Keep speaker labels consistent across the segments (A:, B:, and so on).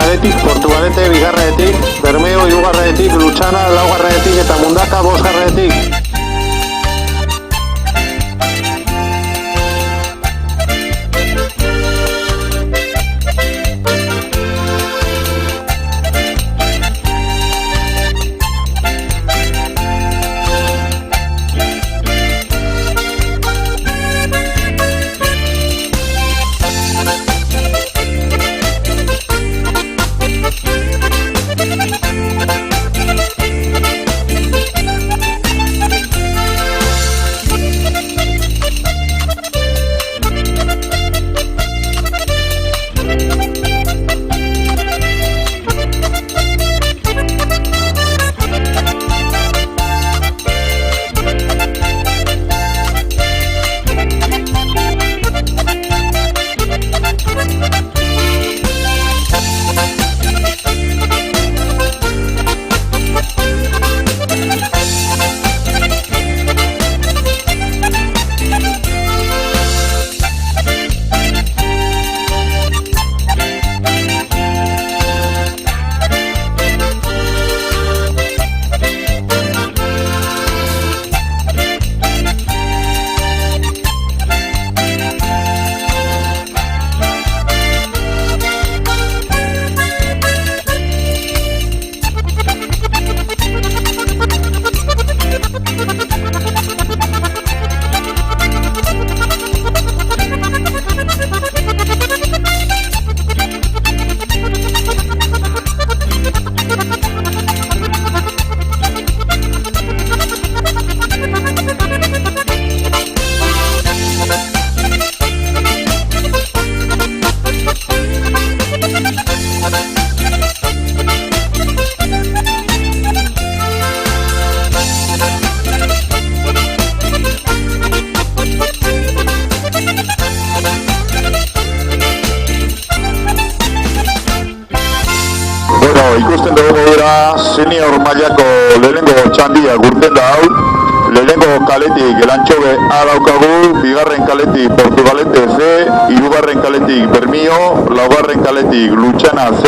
A: Portugalete bigarrenetik, Bermeo hirugarrenetik, Lutxana laugarrenetik eta Mundaka bosgarrenetik.
B: Ikusten dugu dira senior mailako lehenengo txandia gurten da hau. Lehenengo kaletik Elantxobe A daukagu, bigarren kaletik Portugalete C, hirugarren kaletik Bermio, laugarren kaletik Lutxana C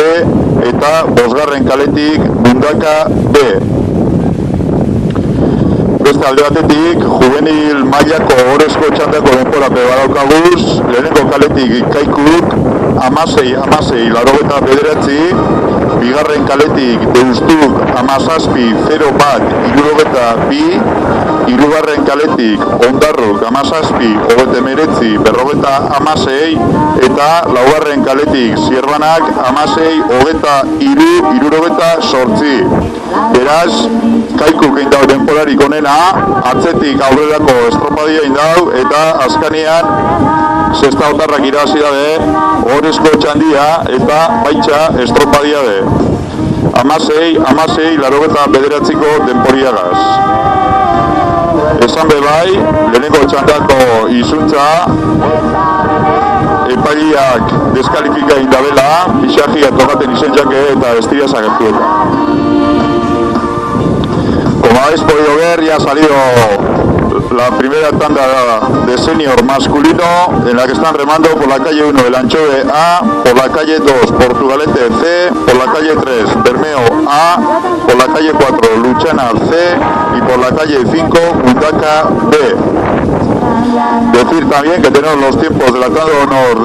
B: eta bosgarren kaletik Mundaka B. Beste alde batetik, juvenil mailako orezko txandako denporape badaukaguz, lehenengo kaletik Kaikuk, amasei, larogeta bederatzi, bigarren kaletik Deustuk, amazazpi, 0 bat, irurogeta bi, hirugarren kaletik Ondarruk, amazazpi, hogete meretzi, berrogeta amasei, eta laugarren kaletik Zierbanak, amasei, hogeta iru, irurogeta sortzi. Beraz, Kaikuk egin dau denporarik onena, atzetik aurrerako estropadia egin dau, eta azkanean zesta otarrak irabazi dabe, orezko txandia eta baitxa estropadia de. Amasei, larogeta bederatziko denporiagaz. Esan bebai, lehenengo txandako izuntza, epailiak deskalifika indabela, pixajia tokaten izentzake eta estiria zagertueta. Como habéis podido ver, ya ha salido la primera tanda de senior masculino, en la que están remando por la calle 1 Elantxobe A, por la calle 2 Portugalete C, por la calle 3 Bermeo A, por la calle 4 Lutxana C y por la calle 5 Mundaka B. Decir también que tenemos los tiempos de la tanda de honor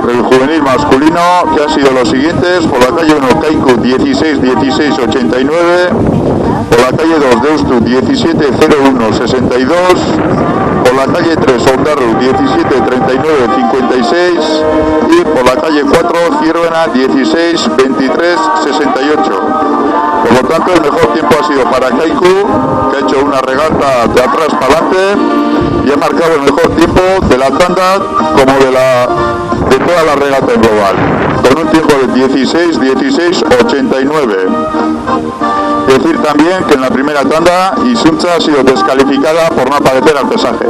B: del juvenil masculino, que han sido los siguientes: por la calle 1 Kaiku 16-16-89, por la calle 2 Deustu 17-01-62, por la calle 3 Ondarru 17-39-56 y por la calle 4 Ziervena 16-23-68. Por lo tanto, el mejor tiempo ha sido para Kaiku, que ha hecho una regata de atrás para adelante y ha marcado el mejor tiempo de la tanda como de toda la regata en global, con un tiempo de 16-16-89. Decir también que en la primera tanda Izuntza ha sido descalificada por no aparecer al pesaje.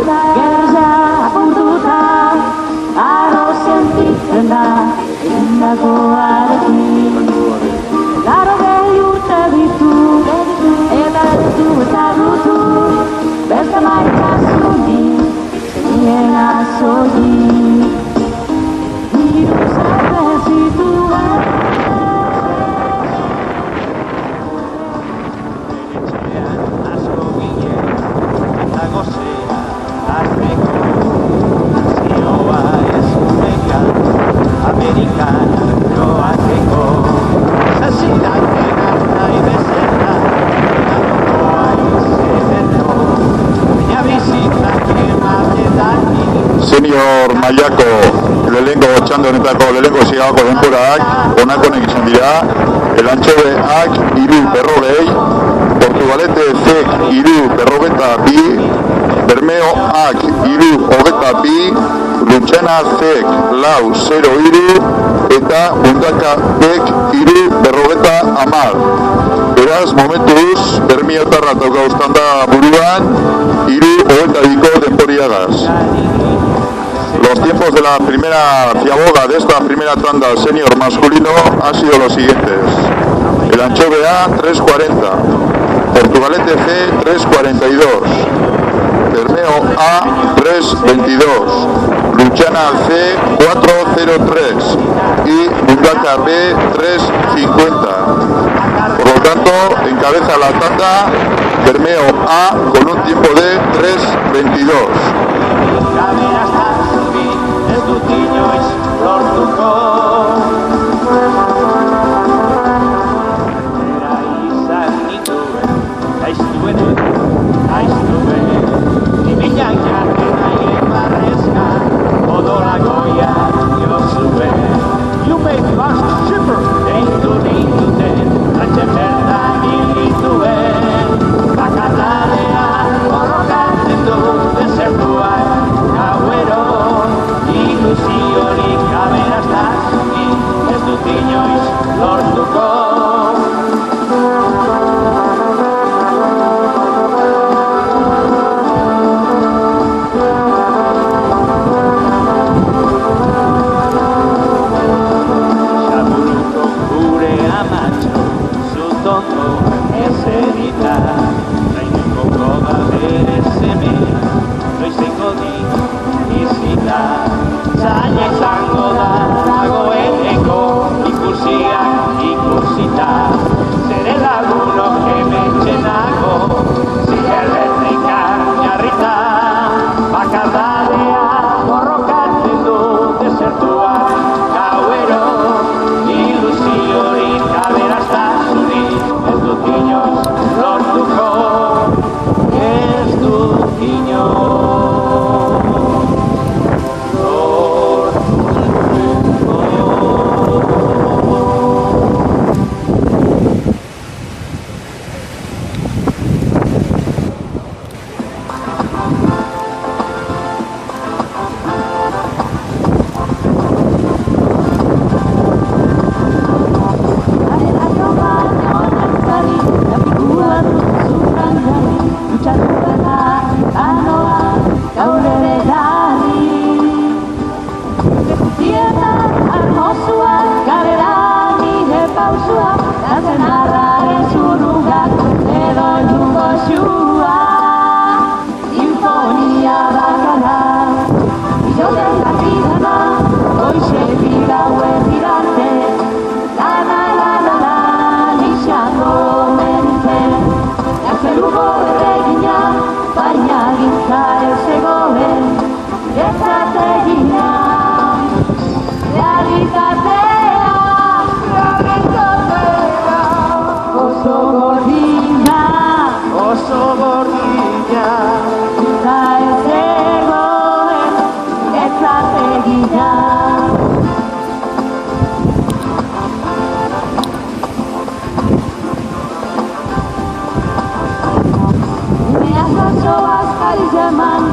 B: lehenko txanda honetako lehenko zigako denborak onakonek izan dira. Elantxobeak 3:40, Portugalete Zek 3:42, Bermeoak 3:22, Lutxana Zek 4:03 eta Mundaka Bek 3:50. Beraz, momentuz, Bermiotarra dauka uztanda buruan 3:22 denporiagaz. Los tiempos de la primera ciaboga de esta primera tanda senior masculino han sido los siguientes. El Anchove A 3:40, Portugalete C 3:42, Bermeo A 3:22, Luchana C 4:03 y Mundaka B 3:50. Por lo tanto, encabeza la tanda Bermeo A con un tiempo de 3:22.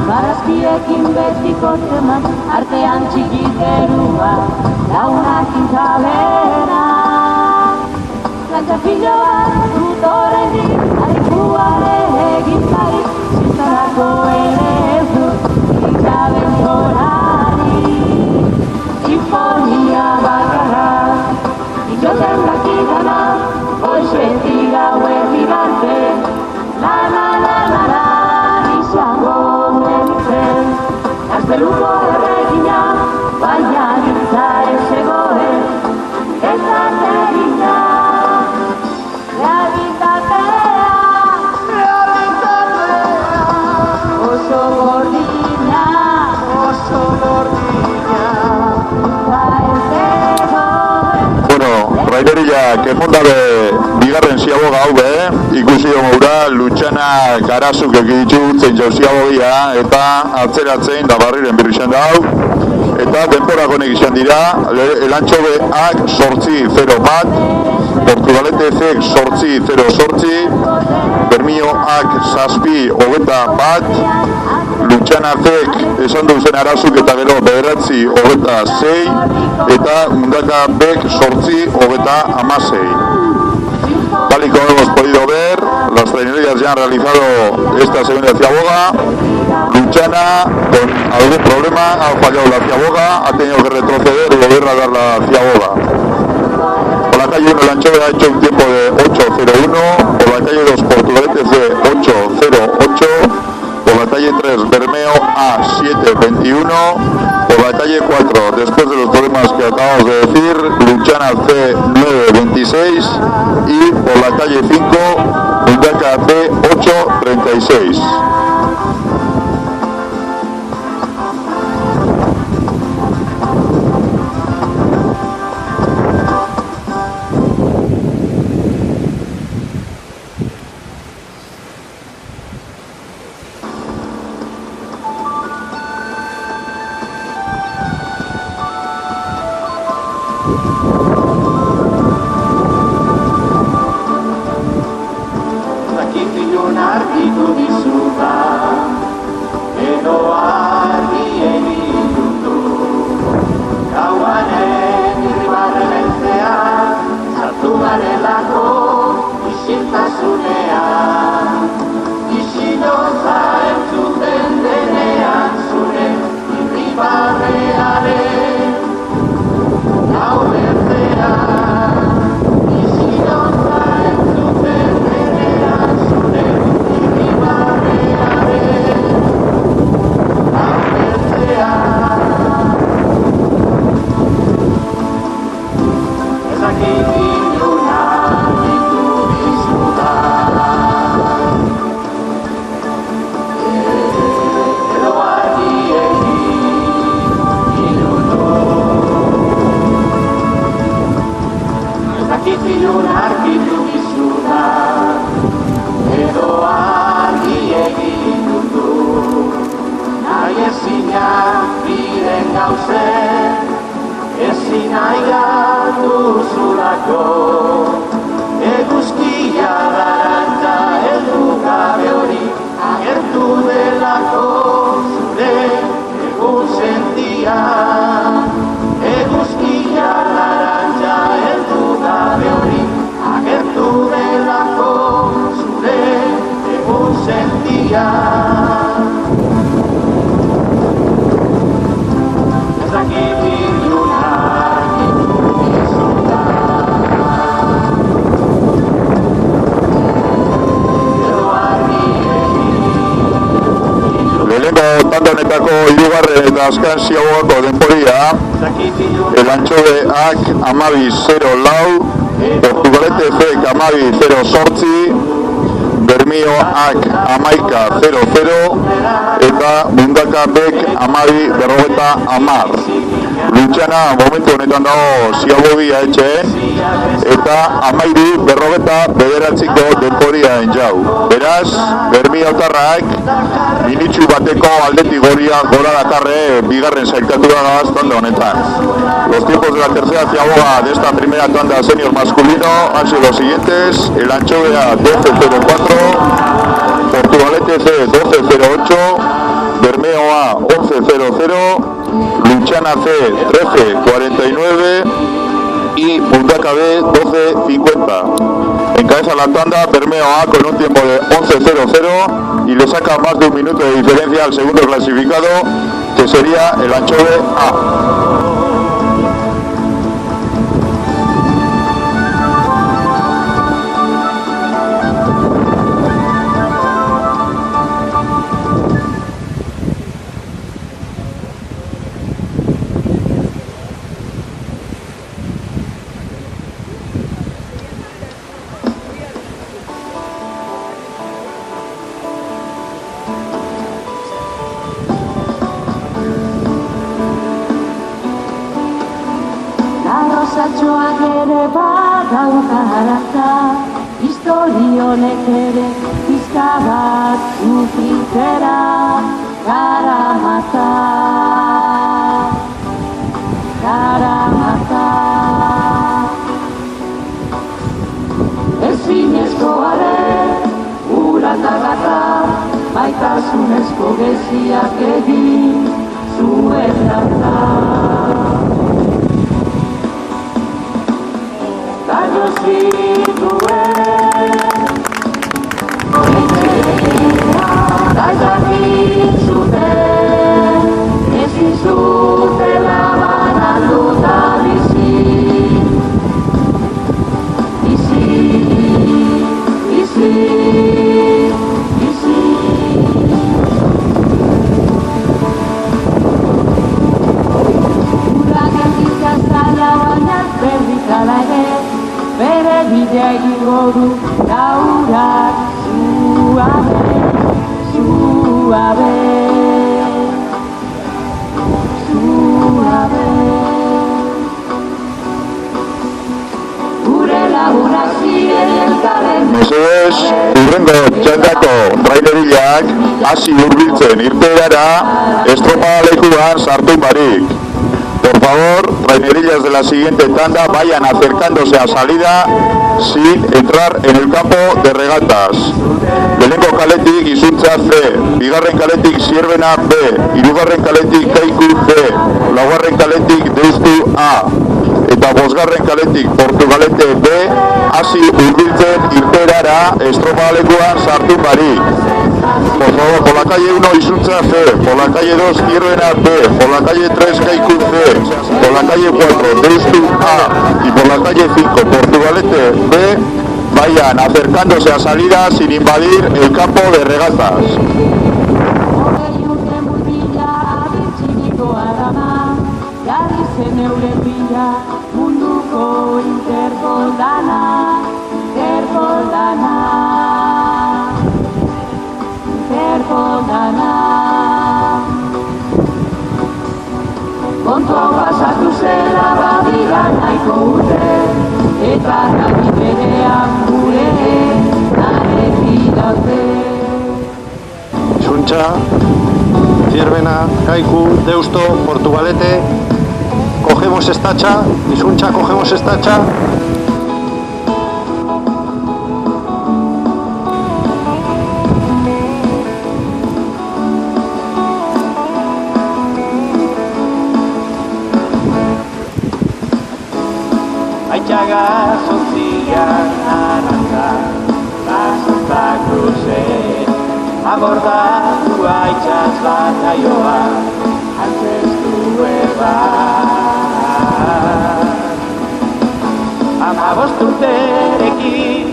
C: Barazkiekin betiko teman, artean txikiterua, launakin tabena. Lantzapiloa dut horrenik, adikuare egin barik, zizarako ere ez dut, itxaben zorari. Sinfonia bakarra, itxoten dakidana, goizetik gauer bigarte, la la la la la. Gazteluko erregina, baina gintza ez zegoen, ez aterina. Realitatea, oso gordina, ez zegoen.
B: Bueno, Raideriak emundabe bigarren ziaboga hau ikusi gomura Lutxana Garazuk egitu zein jau ziabogia eta atzeratzen da barriren birrixan da hau. eta denborak honek izan dira, elantxobeak 8-0-1, Portugalete Zek 8-0-8, Bermioak 7-21, Lutxana Zek esan duzen arazuk eta gero 9-26, eta Mundaka Bek 8-16. Tal y como hemos podido ver, las trainerías ya han realizado esta segunda ciaboga. Luchana, con algún problema, ha fallado la ciaboga, ha tenido que retroceder y volver a dar la ciaboga. Por la calle 1 el Anchove ha hecho un tiempo de 8-0-1, por la calle 2 Portugaletes de 8-0-8, por la calle 3 Bermeo a 7-21, por la calle 4, después de los problemas que acabamos de decir, Luchana C 9-26 y por la calle 5 Mundaka B 8-36. Azken ziagoko denboria, el Antxobeak 12-0-4, Portugalete Zek 12-0-8, Bermioak 11-0-0 eta Mundaka Bek 12-10. Luchana momentu honetan dago ziagogia etxe eta 13-9 denboria enjau. Beraz, Bermiotarrak minitxu bateko aldetik gora dakarre bigarren sailkatura tanda honetan. Los tiempos de la tercera ciaboga de esta primera tanda senior masculino han sido los siguientes: el Anchobea 12-04, Portugalete C 12-08, Bermeo A 11-00, Luchana C 13-49 y Mundaka B 12-50. Encabeza la tanda Bermeo A con un tiempo de 11-0-0 y le saca más de un minuto de diferencia al segundo clasificado, que sería el Anchove A.
C: Arrosatxoak ere badauka harantza, historionek ere pizka bat sufritzera garamatza. geziak egin zuen dantza. Gallo zituen gaitzak zuten, ezin zutela bananduta bizi. Bere bidea egingo du laurak suabe, suabe, suabe. Gure lagunak ziren elkarren.
B: Mesedez, urrengo txandako trainerillak hasi hurbiltzen irteerara estropadalekuan sartu barik. Por favor, trainerillas de la siguiente tanda vayan acercándose a salida sin entrar en el campo de regatas. Lehenengo kaletik izuntza C, bigarren kaletik Zierbena B, hirugarren kaletik Kaiku C, laugarren kaletik Deustu A, eta bosgarren kaletik Portugalete B, hasi hurbiltzen irteerara estropadalekuan sartu barik. Por favor, por la calle 1 Izuntza C, por la calle 2 Zierbena B, por la calle 3 Kaiku C, por la calle 4 Deustu A y por la calle 5 Portugalete B, vayan acercándose a salida sin invadir el campo de regatas.
C: Kontua pasatu zela badira nahiko urte, eta jakin berean gure nareki daude.
A: Izuntza, Zierbena, Kaiku, Deusto, Portugalete, cogemos esta hacha, Izuntza, cogemos esta hacha.
D: Aitzaga sozian arantza, basota cruzen, abordatu aitzaz bataioa, antzestu eban. 15 urterekin,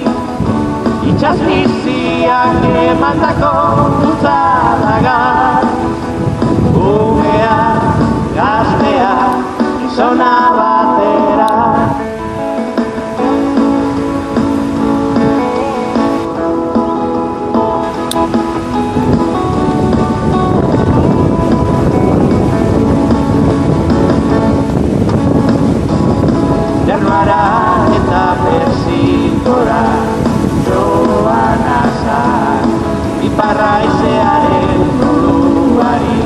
D: itxaz biziak emandako duzalagan, umea, gaztea, gizona batera. Januara eta persikora joan azan, iparra izearen buruari,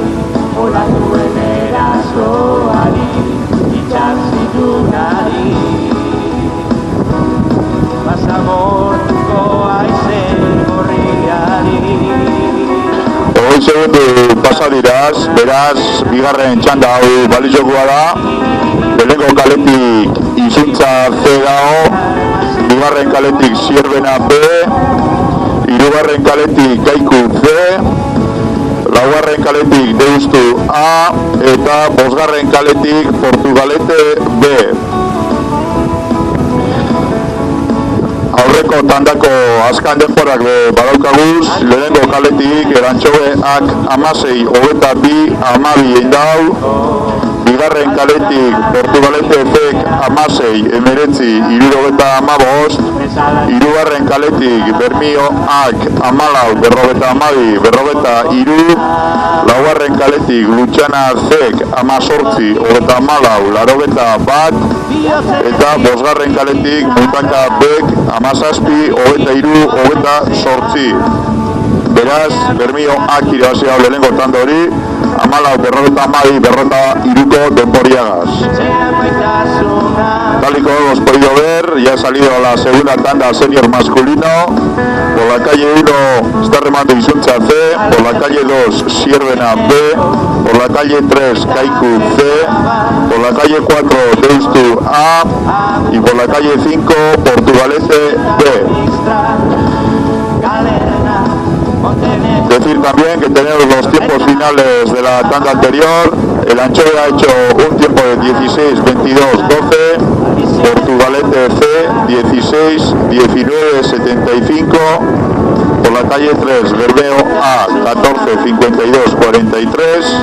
D: olatuen erasoari, itxarzidunari. Basamortuko aize gorriari.
B: Hogei segundu pasa diraz, beraz, bigarren txanda hau balizokoa da. Lehenengo kaletik Izuntza C dago, bigarren kaletik Zierbena B, hirugarren kaletik Kaiku C, laugarren kaletik Deustu A, eta bosgarren kaletik Portugalete B. Aurreko tandako azkan denborak badaukaguz, lehenengo kaletik Erantxobeak 16, 22, 12 indau, bigarren kaletik Portugalete Fek 16, 19, 75, hirugarren kaletik Bermioak 14, 52, 53, laugarren kaletik Lutxana Zek 18, 94, 81, eta bosgarren kaletik Mutaka Bek 17, 23, 28. Beraz, Bermioak irabazi hau lehenengo tanda hori, 14, 52, 53 denboriagaz. Tal y como hemos podido ver, ya ha salido la segunda tanda senior masculino. Por la calle 1 está remando Isuntza C, por la calle 2 Siervena B, por la calle 3 Kaiku C, por la calle 4 Deustu A y por la calle 5 Portugalete B. Decir también que tenemos los tiempos finales de la tanda anterior. El Anchoe ha hecho un tiempo de 16, 22, 12. Portugalete C 16, 19, 75. Por la calle 3 Bermeo A 14, 52, 43.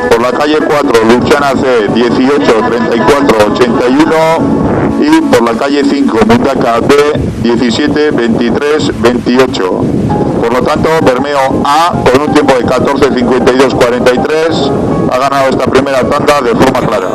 B: Por la calle 4 Luchana C 18, 34, 81. Y por la calle 5 Mundaka B 17, 23, 28. Por lo tanto, Bermeo A, con un tiempo de 14, 52, 43, ha ganado esta primera tanda de forma clara.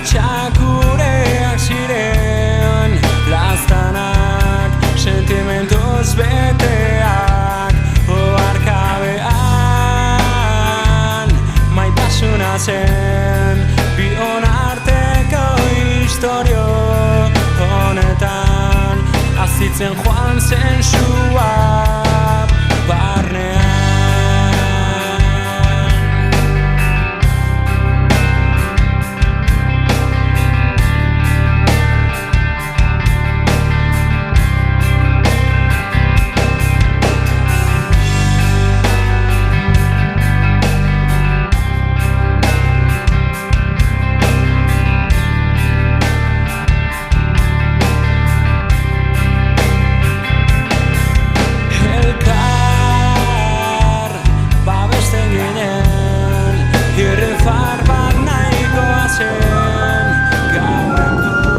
E: Txakureak ziren laztanak, sentimentoz beteak oharkabean, maitasuna zen bion arteko historio honetan, azitzen joan zen sua barnean.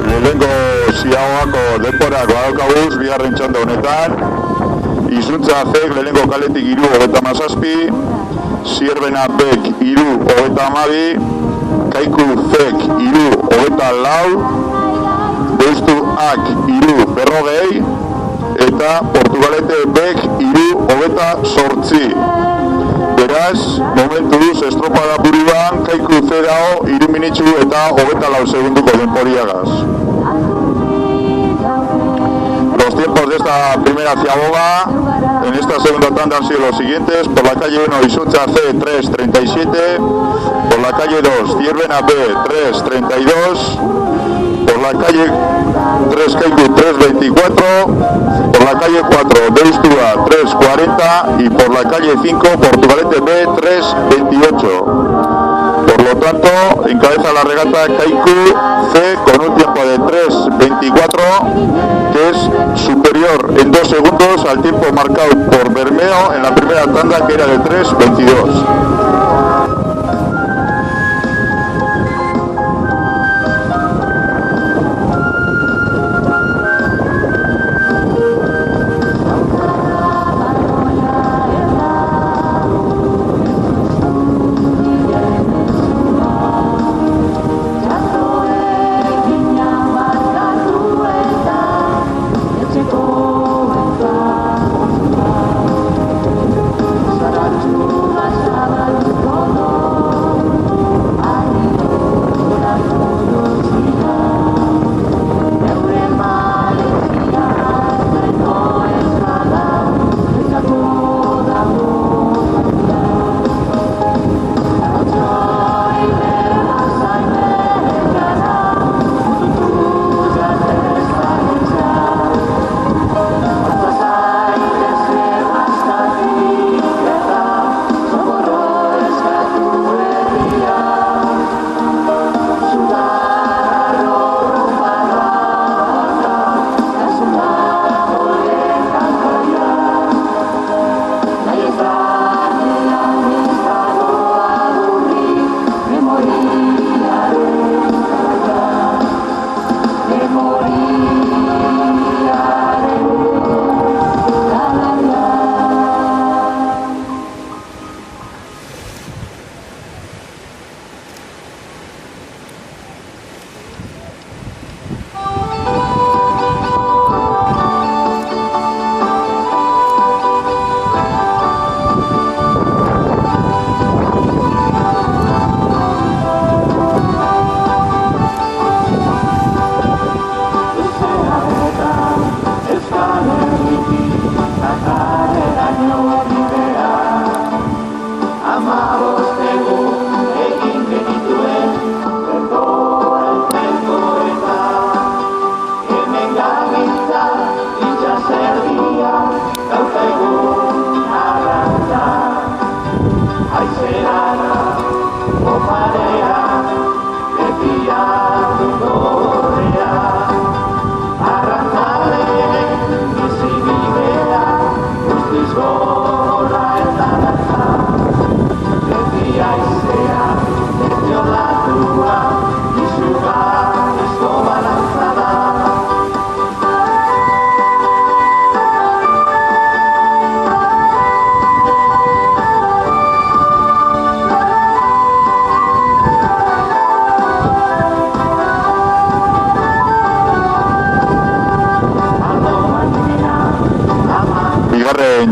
B: Lehenengo ziagoako denborak badaukaguz, bigarren txanda honetan. Isuntza Zek lehenengo kaletik 3:37, Siervena Bek 3:12, Kaiku Zek 3:24, Deustu Ak 3:40 eta Portugalete Bek 3:28. Beraz, momentuz estropada buruan Kaiku Zerao 3 minitzu eta 24 segunduko denboriagaz. Los tiempos de esta primera ciaboga en esta segunda tanda han sido los siguientes. Por la calle 1 Isuntza C 3:37, por la calle 2 Siervena B 3:32, por la calle 3 Kaiku 3:24, por la calle 4 Deustua 3:40 y por la calle 5 Portugalete B 3:28. Por lo tanto, encabeza la regata Kaiku C con un tiempo de 3:24, que es superior en 2 segundos al tiempo marcado por Bermeo en la primera tanda, que era de 3:22.
C: Zaratxu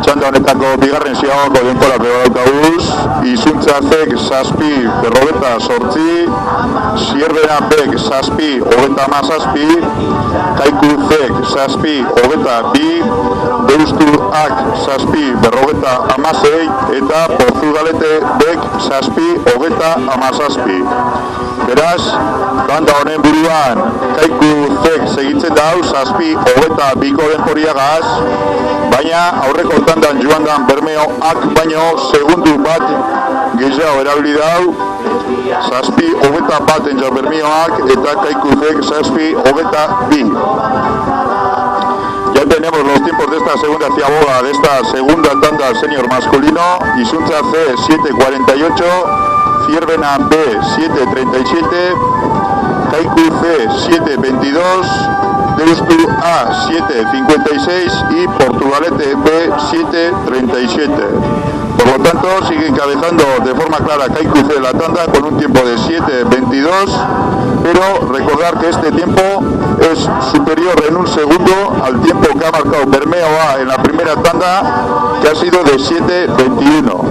B: txanda honetako bigarren ziagoko denpora daukagus, Izuntza Zek 7:48, Zierbena Bek 7:37, Kaiku Zek 7:22, Deustu Ak 7:56 eta Portugalete Bek 7:17. Beraz, banda honen buruan Kaiku Zek segitzen dau 7:22ko denporiagaz, baina aurreko tandan joan dan Bermeoak baino segundu bat gehiago erabili dau, 7:21 entzat Bermeoak eta Kaiku Zek 7:22. Ya tenemos los tiempos de esta segunda ciaboga, de esta segunda tanda senior masculino. Izuntza C 7:48, Zierbena B 7:37, Kaiku C 7:22, Deustu A 7:56 y Portugalete B 7:37. Por lo tanto, sigue encabezando de forma clara Kaiku C la tanda con un tiempo de 7:22, pero recordar que este tiempo es superior en un segundo al tiempo que ha marcado Bermeo A en la primera tanda, que ha sido de 7:21.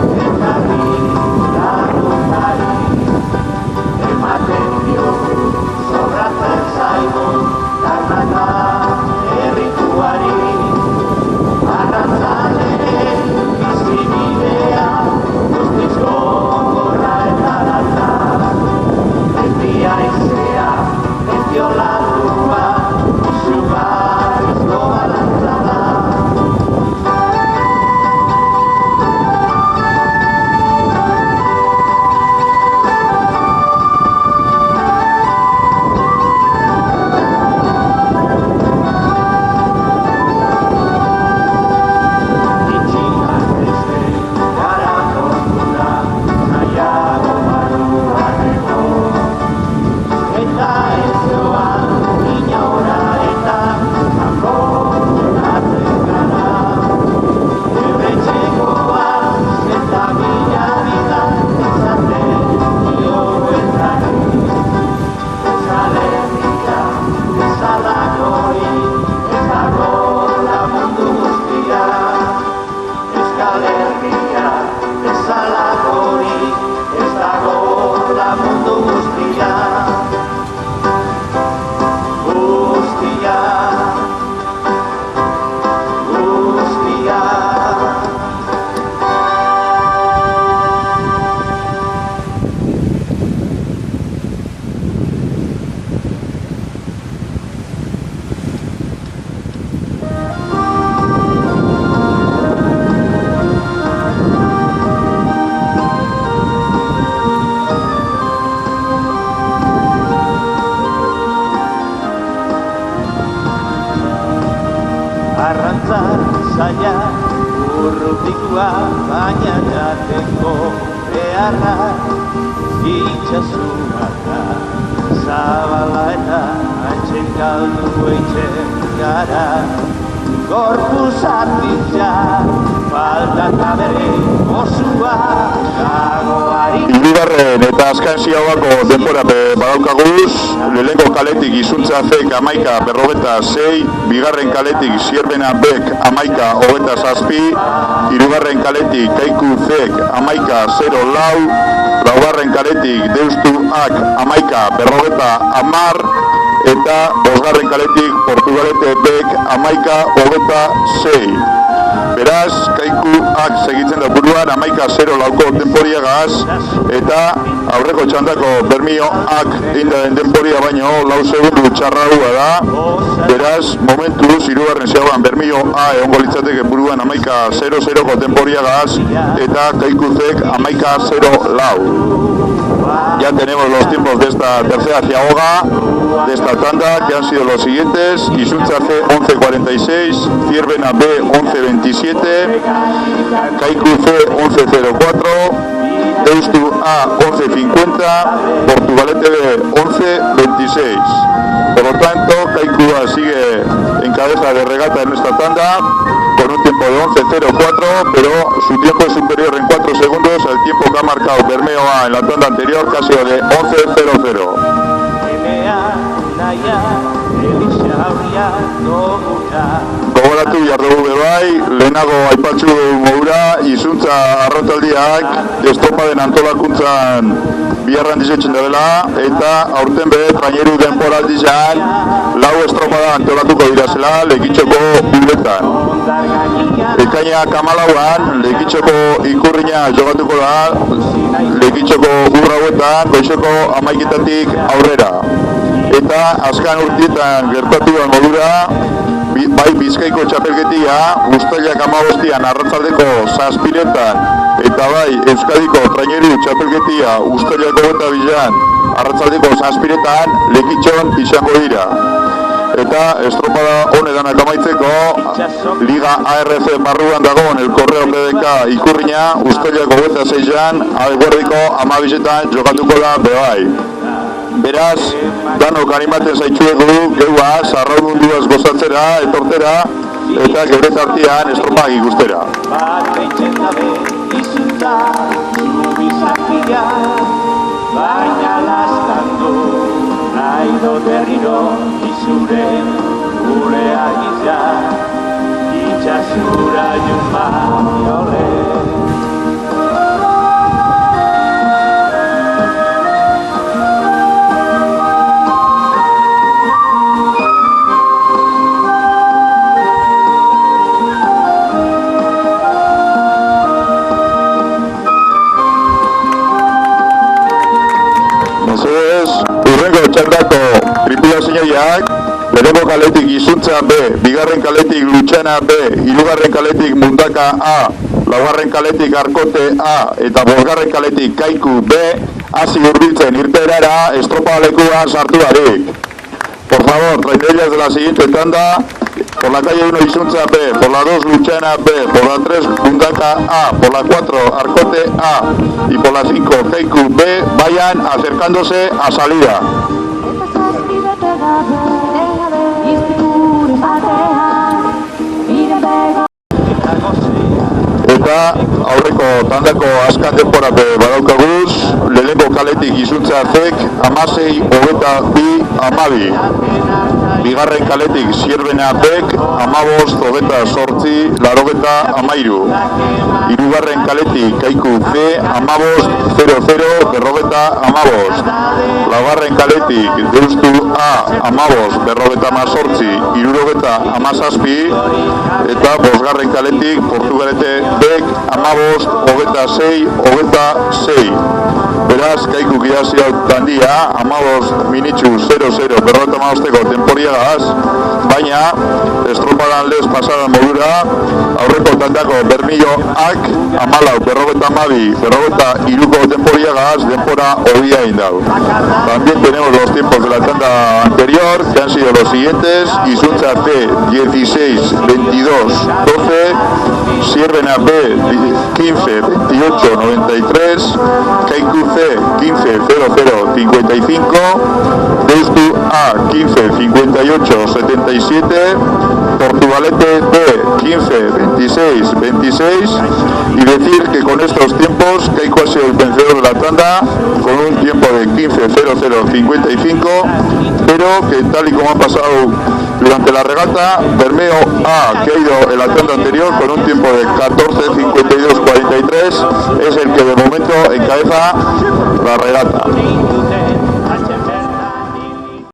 D: Arrantza zaila urrutikua baina jateko beharra itxasumata zabala eta atxen galdu eitzen gara gorpuz artitza faltaka bere osua gagoari.
B: Hirugarren eta azken ziagoko denpora badaukaguz, lehenengo kaletik Izuntza Zek 11:46, bigarren kaletik Zierbena Bek 11:27, hirugarren kaletik Kaiku Zek 11:04, laugarren kaletik Deustu Ak 11:50 eta bosgarren kaletik Portugalete Bek 11:26. Beraz, Kaiku Ak segitzen da buruan 11:04ko denporiagaz, eta aurreko txandako Bermeo Ak inda den denporia baino 4 segundu txarraua da. Beraz, momentuz, hirugarren ziagoan Bermeo A egongo litzateke buruan 11:00ko denporiagaz, eta Kaiku Zek 11:04. Ya tenemos los tiempos de esta tercera ciagoga, de esta tanda, que han sido los siguientes: Izuntza C 11:46, Zierbena B 11:27, Kaiku C 11:04, Deustu A 11:50, Portugalete B 11:26. Por lo tanto, Kaiku A sigue en cabeza de regata en esta tanda, con un tiempo de 11:04, pero su tiempo es superior en 4 segundos al tiempo que ha marcado Bermeo A en la tanda anterior, que ha sido de 11:00. Gogoratu aipatu jardugu bebai, lehenago aipatzu modura, izuntza arrataldiak estropaden antolakuntzan biharran dizetzen dela, eta aurten be traineru denporaldizan lau estropada antolatuko dirazela Lekitxoko biletan. Ekainak 14an Lekitxoko ikurrina jogatuko da Lekitxoko urrauetan goizeko 11etatik aurrera. Eta azkan urtietan gertatuan modura, bai Bizkaiko txapelketia, uztailak 15an arratzaldeko 7etan, eta bai Euskadiko traineru txapelketia, uztailak 22an arratzaldeko 7etan Lekitxon izango dira. Eta estropada honetan amaitzeko, Liga ARF barruan dagoen El Correo PDK ikurrina, uztailak 26an, eguerdiko 12etan jokatuko da bebai. Beraz, danok animatzen zaitxuegu, geua, sarraudunduaz gozatzera, etortera, eta geure tartian estropak ikustera.
D: Bat eitzen dabe, izuntza, zubizakila, baina lastandu, nahi do berriro, izure, gure agitza, itxasura jumba, jole.
B: Txandako tripulazioak, lehenengo kaletik izuntza B, bigarren kaletik Lutxana B, hirugarren kaletik Mundaka A, laugarren kaletik Arkote A, eta bosgarren kaletik Kaiku B, hasi hurbiltzen irteerara estropadalekuan sartu barik. Por favor, trainerillas de la siguiente tanda, por la calle 1 Izuntza B, por la 2 Lutxana B, por la 3 Mundaka A, por la 4 Arkote A y por la 5 Kaiku B, vayan acercándose a salida. Eta aurreko tandako azkan denporate badaukaguz, lehenengo kaletik Izuntza Zek, 16, 22, 12. Bigarren kaletik Zierbena Bek, 15, 28, 83. Hirugarren kaletik Kaiku C, 15, 00, 15. Laugarren kaletik Deustu A, 15, 58, 77. Eta bosgarren kaletik Portugalete Bek, 15, 26, 26. Beraz, Kaiku gidazi hau tandia, 15 minitxu 0-0 55ko temporriagaz, baina estropadan lez pasadan modura, aurreko tandako Bermilloak 14, 43ko temporriagaz, denpora obia indau. También tenemos los tiempos de la tanda anterior, que han sido los siguientes: Izuntza C 16, 22, 12, Zierbena B 15, 28, 93, Kaiku C 15, 00, 55, Deustu A 15, 58, 77, Portugalete B 15, 26, 26, y decir que con estos tiempos Kaiku ha sido el vencedor de la tanda con un tiempo de 15, 00, 55, pero que tal y como ha pasado durante la regata, Bermeo A, que ha ido en la tanda anterior con un tiempo de 14, 52, 43, es el que de momento encabeza la regata.